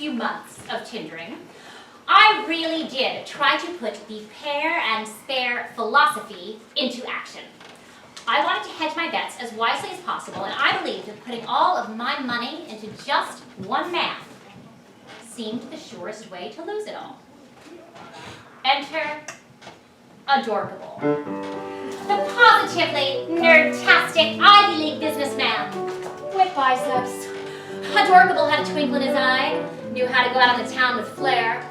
few months of Tindering, I really did try to put the pair and spare philosophy into action. I wanted to hedge my bets as wisely as possible, and I believed that putting all of my money into just one man seemed the surest way to lose it all. Enter Adorkable, the positively nerdtastic Ivy League businessman with biceps. Adorkable had a twinkle in his eye, knew how to go out on the town with flair,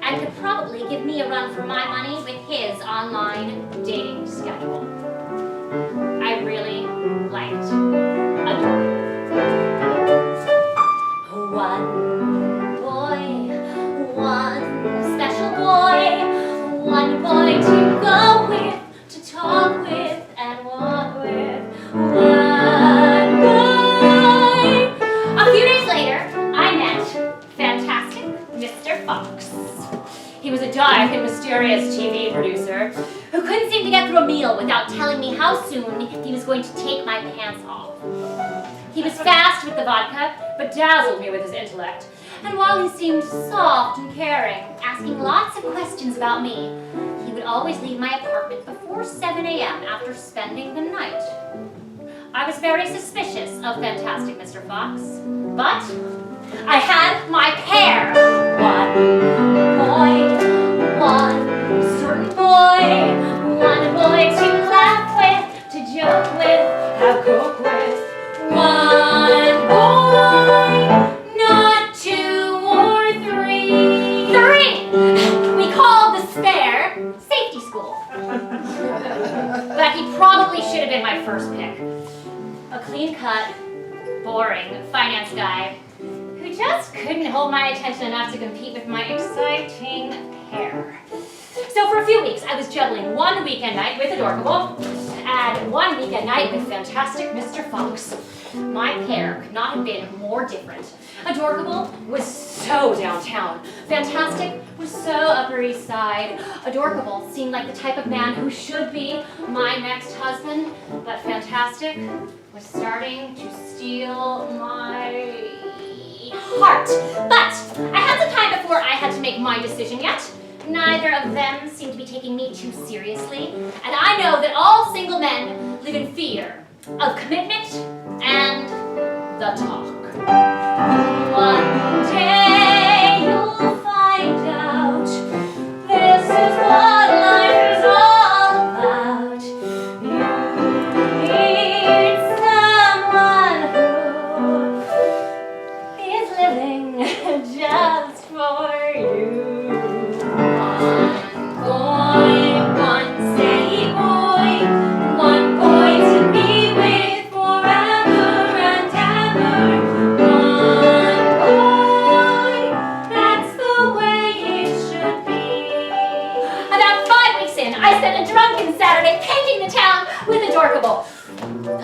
and could probably give me a run for my money with his online dating schedule. I really liked Adorkable. One boy, one special boy, one boy to go with, to talk with, and walk with. One boy. A few days later, I met fantastic Mr. Fox. He was a dark and mysterious TV producer who couldn't seem to get through a meal without telling me how soon he was going to take my pants off. He was fast with the vodka, but dazzled me with his intellect. And while he seemed soft and caring, asking lots of questions about me, he would always leave my apartment before 7 a.m. after spending the night. I was very suspicious of fantastic Mr. Fox, but I had my pair. One boy, one certain boy, one boy to laugh with, to joke with, have cook with. One boy, not two or three. Three! We called the spare safety school. But he probably should have been my first pick. A clean-cut, boring finance guy who just couldn't hold my attention enough to compete with my exciting pair. So for a few weeks, I was juggling one weekend night with Adorkable and one weekend night with fantastic Mr. Fox. My pair could not have been more different. Adorkable was so downtown. Fantastic was so Upper East Side. Adorkable seemed like the type of man who should be my next husband, but Fantastic was starting to steal my heart. But I had some time before I had to make my decision yet. Neither of them seemed to be taking me too seriously, and I know that all single men live in fear of commitment and the talk. One day you'll find out this is what life is all about. You need someone who is living just for you.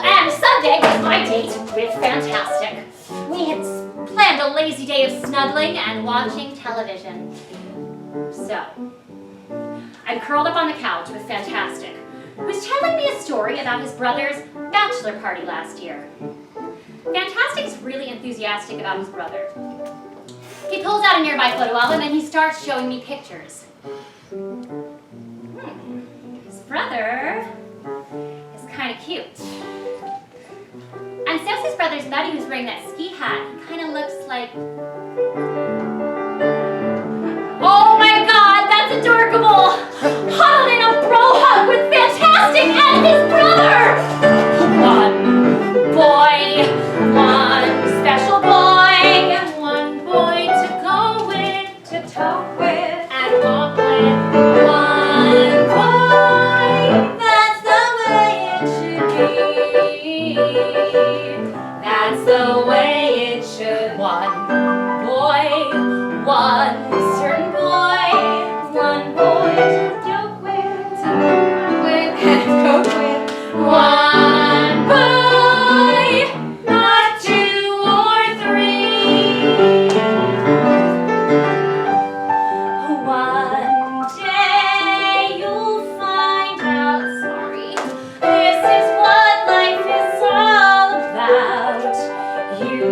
And Sunday was my date with Fantastic. We had planned a lazy day of snuggling and watching television. So, I'm curled up on the couch with Fantastic, who's telling me a story about his brother's bachelor party last year. Fantastic's really enthusiastic about his brother. He pulls out a nearby photo album and he starts showing me pictures. His brother is kind of cute. And says his brother's buddy who's wearing that ski hat, he kind of looks like... Oh my god, that's Adorkable! Huddled in a bro hug with Fantastic and his brother! One boy, one special boy, one boy to go with, to talk with, and walk with. One boy, that's the way it should be. That's the way it should. One boy, one certain boy, one boy to joke with, to walk with, and cope with. One boy, not two or three. One day you'll find out, sorry, this is what life is all about. You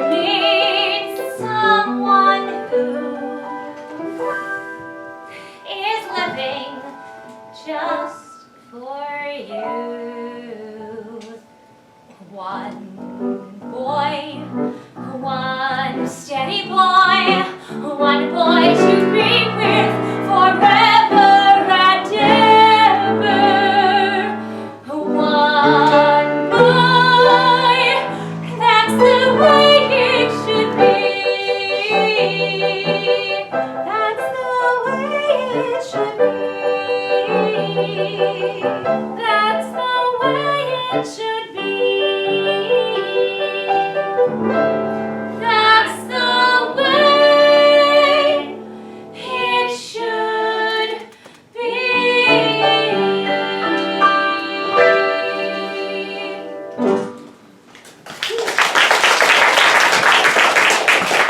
need steady boy.